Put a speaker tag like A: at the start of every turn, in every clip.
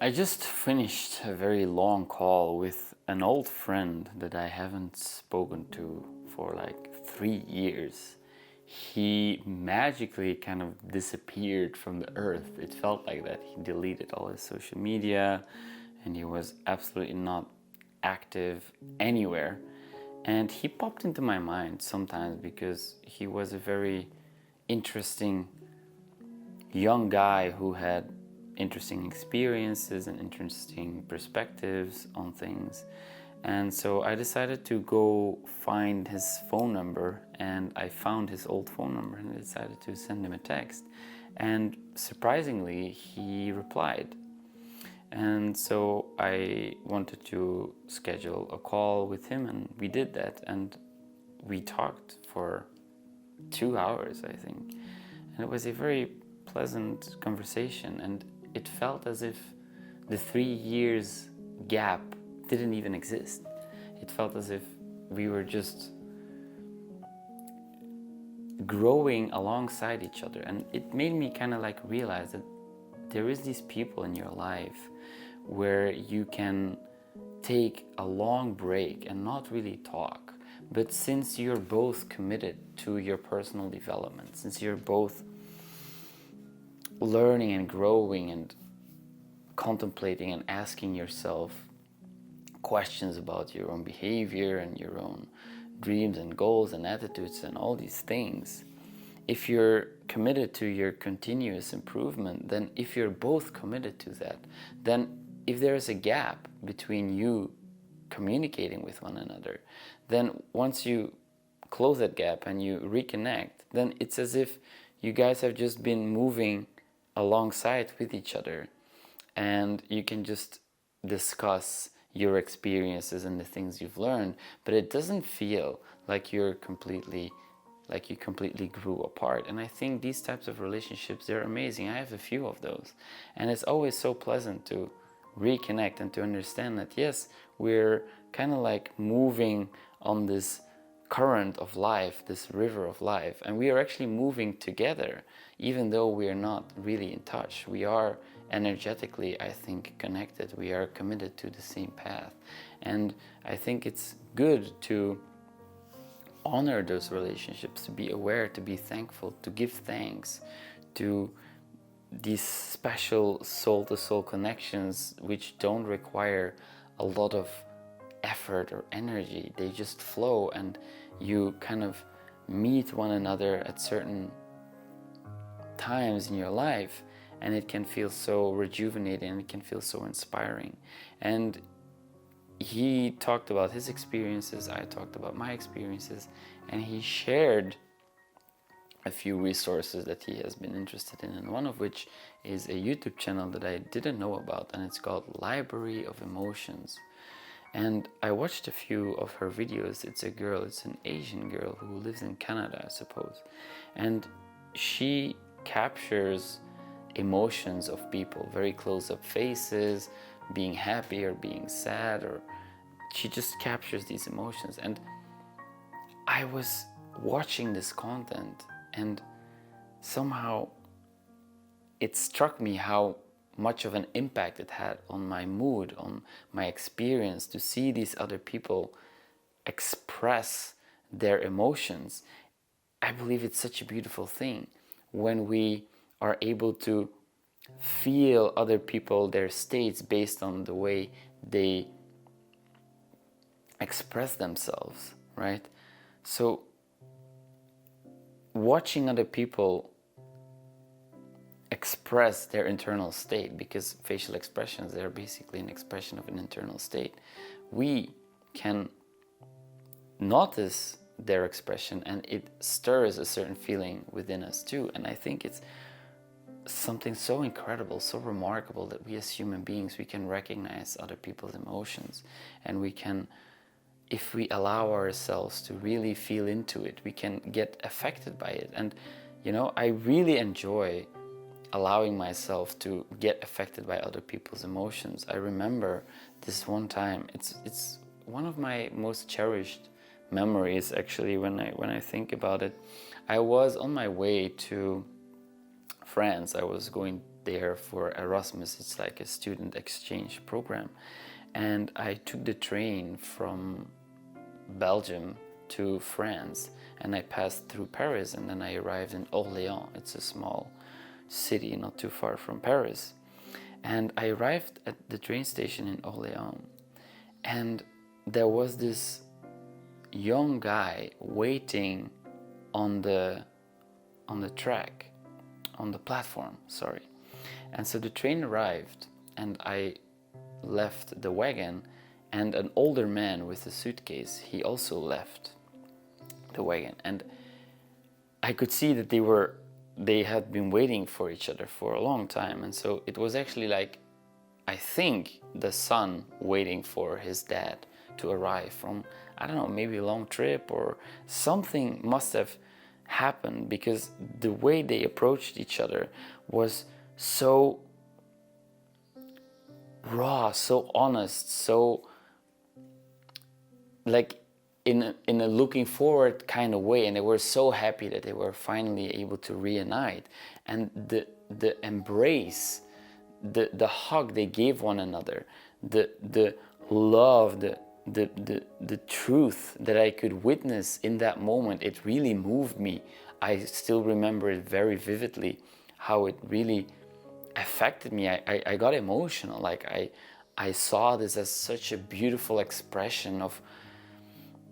A: I just finished a very long call with an old friend that I haven't spoken to for like 3 years. He magically kind of disappeared from the earth. It felt like that. He deleted all his social media and he was absolutely not active anywhere. And he popped into my mind sometimes because he was a very interesting young guy who had interesting experiences and interesting perspectives on things. And so I decided to go find his phone number, and I found his old phone number and I decided to send him a text. And surprisingly, he replied. And so I wanted to schedule a call with him, and we did that. And we talked for 2 hours, I think. And it was a very pleasant conversation, and it felt as if the 3 years gap didn't even exist. It felt as if we were just growing alongside each other, and it made me kind of like realize that there is these people in your life where you can take a long break and not really talk, but since you're both committed to your personal development, since you're both learning and growing and contemplating and asking yourself questions about your own behavior and your own dreams and goals and attitudes and all these things, if you're committed to your continuous improvement, then if you're both committed to that, then if there is a gap between you communicating with one another, then once you close that gap and you reconnect, then it's as if you guys have just been moving alongside with each other, and you can just discuss your experiences and the things you've learned, but it doesn't feel like you completely grew apart. And I think these types of relationships, they're amazing. I have a few of those, and it's always so pleasant to reconnect and to understand that yes, we're kind of like moving on this current of life, this river of life, and we are actually moving together, even though we are not really in touch. We are energetically, I think, connected. We are committed to the same path, and I think it's good to honor those relationships, to be aware, to be thankful, to give thanks to these special soul-to-soul connections which don't require a lot of effort or energy. They just flow, and you kind of meet one another at certain times in your life, and it can feel so rejuvenating and it can feel so inspiring. And he talked about his experiences, I talked about my experiences, and he shared a few resources that he has been interested in, and one of which is a YouTube channel that I didn't know about, and it's called Library of Emotions. And I watched a few of her videos. It's an Asian girl who lives in Canada, I suppose, and she captures emotions of people, very close-up faces, being happy or being sad, or she just captures these emotions. And I was watching this content, and somehow it struck me how much of an impact it had on my mood, on my experience, to see these other people express their emotions. I believe it's such a beautiful thing when we are able to feel other people, their states, based on the way they express themselves, right? So watching other people express their internal state, because facial expressions, they're basically an expression of an internal state, we can notice their expression and it stirs a certain feeling within us too. And I think it's something so incredible, so remarkable, that we as human beings, we can recognize other people's emotions, and we can, if we allow ourselves to really feel into it, we can get affected by it. And I really enjoy allowing myself to get affected by other people's emotions. I remember this one time, it's one of my most cherished memories, actually, when I think about it. I was on my way to France. I was going there for Erasmus. It's like a student exchange program. And I took the train from Belgium to France, and I passed through Paris, and then I arrived in Orléans. It's a small city not too far from Paris. And I arrived at the train station in Orléans, and there was this young guy waiting on the track, on the platform, sorry. And so the train arrived, and I left the wagon, and an older man with a suitcase, he also left the wagon. And I could see that they had been waiting for each other for a long time. And so it was actually like, I think, the son waiting for his dad to arrive from, I don't know, maybe a long trip, or something must have happened, because the way they approached each other was so raw, so honest, so like in a looking forward kind of way. And they were so happy that they were finally able to reunite. And the embrace, the hug they gave one another, the love, the truth that I could witness in that moment, it really moved me. I still remember it very vividly, how it really affected me. I got emotional. Like I saw this as such a beautiful expression of,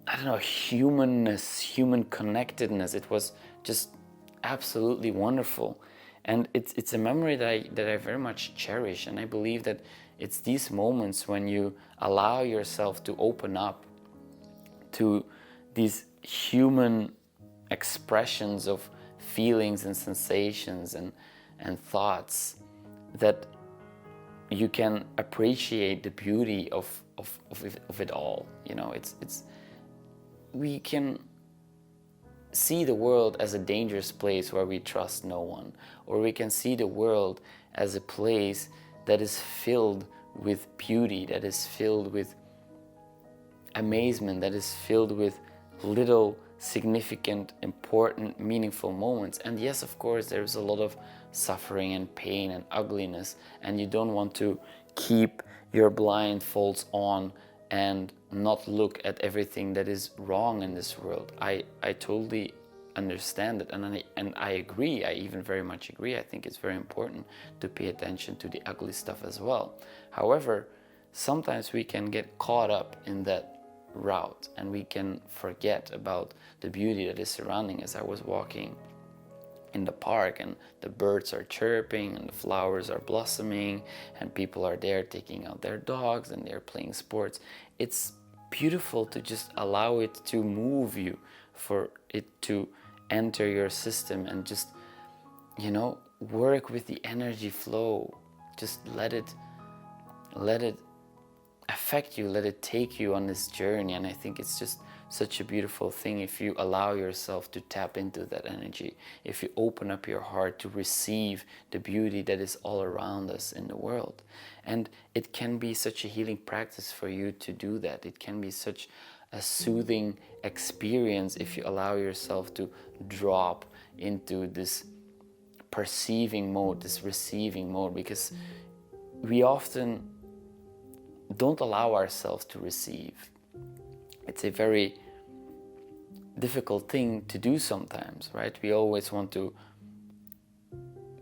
A: I don't know, humanness, human connectedness. It was just absolutely wonderful. And it's a memory that I very much cherish. And I believe that it's these moments when you allow yourself to open up to these human expressions of feelings and sensations and thoughts, that you can appreciate the beauty of it all. You know, we can see the world as a dangerous place where we trust no one, or we can see the world as a place that is filled with beauty, that is filled with amazement, that is filled with little significant, important, meaningful moments. And yes, of course, there's a lot of suffering and pain and ugliness, and you don't want to keep your blindfolds on and not look at everything that is wrong in this world. I totally understand it, and I agree. I even very much agree. I think it's very important to pay attention to the ugly stuff as well. However, sometimes we can get caught up in that route, and we can forget about the beauty that is surrounding us. I was walking in the park, and the birds are chirping, and the flowers are blossoming, and people are there taking out their dogs, and they're playing sports. It's beautiful to just allow it to move you, for it to enter your system, and just, you know, work with the energy flow. Just let it affect you, let it take you on this journey. And I think it's just such a beautiful thing if you allow yourself to tap into that energy, if you open up your heart to receive the beauty that is all around us in the world. And it can be such a healing practice for you to do that. It can be such a soothing experience if you allow yourself to drop into this perceiving mode, this receiving mode, because we often don't allow ourselves to receive. It's a very difficult thing to do sometimes, right? We always want to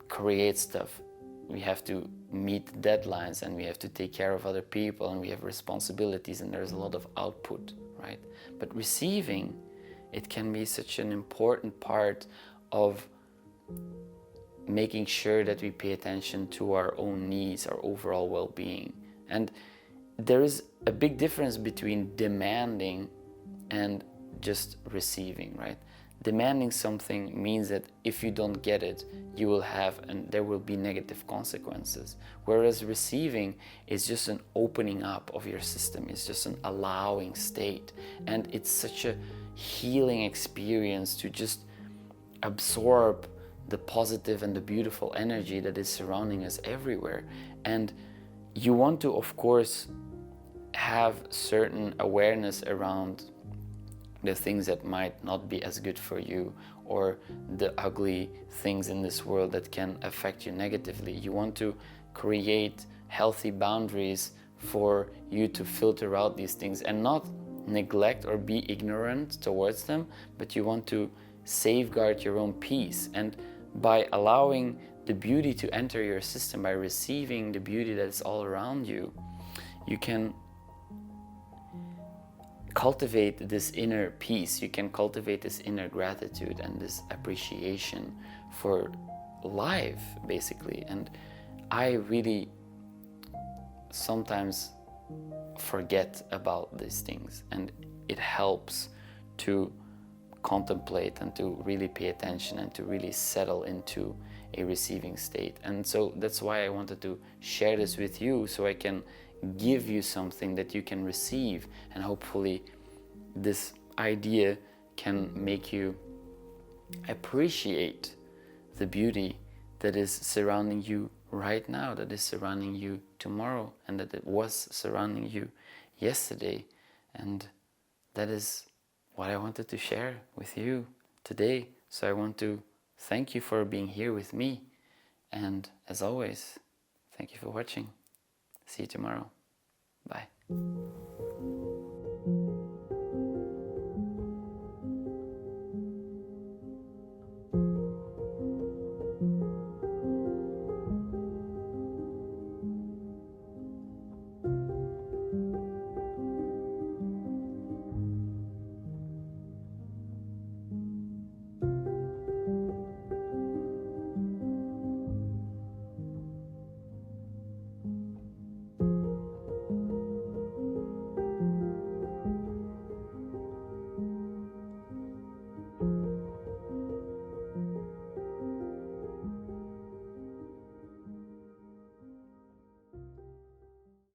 A: create stuff. We have to meet deadlines, and we have to take care of other people, and we have responsibilities, and there's a lot of output, right? But receiving, it can be such an important part of making sure that we pay attention to our own needs, our overall well-being. And there is a big difference between demanding and just receiving, right? Demanding something means that if you don't get it, you will have, and there will be negative consequences. Whereas receiving is just an opening up of your system. It's just an allowing state. And it's such a healing experience to just absorb the positive and the beautiful energy that is surrounding us everywhere. And you want to, of course, have certain awareness around the things that might not be as good for you, or the ugly things in this world that can affect you negatively. You want to create healthy boundaries for you to filter out these things and not neglect or be ignorant towards them, but you want to safeguard your own peace. And by allowing the beauty to enter your system, by receiving the beauty that is all around you, you can cultivate this inner peace, you can cultivate this inner gratitude and this appreciation for life, basically. And I really sometimes forget about these things, and it helps to contemplate and to really pay attention and to really settle into a receiving state. And so that's why I wanted to share this with you, so I can give you something that you can receive, and hopefully this idea can make you appreciate the beauty that is surrounding you right now, that is surrounding you tomorrow, and that it was surrounding you yesterday. And that is what I wanted to share with you today. So I want to thank you for being here with me, and as always, thank you for watching. See you tomorrow. Bye.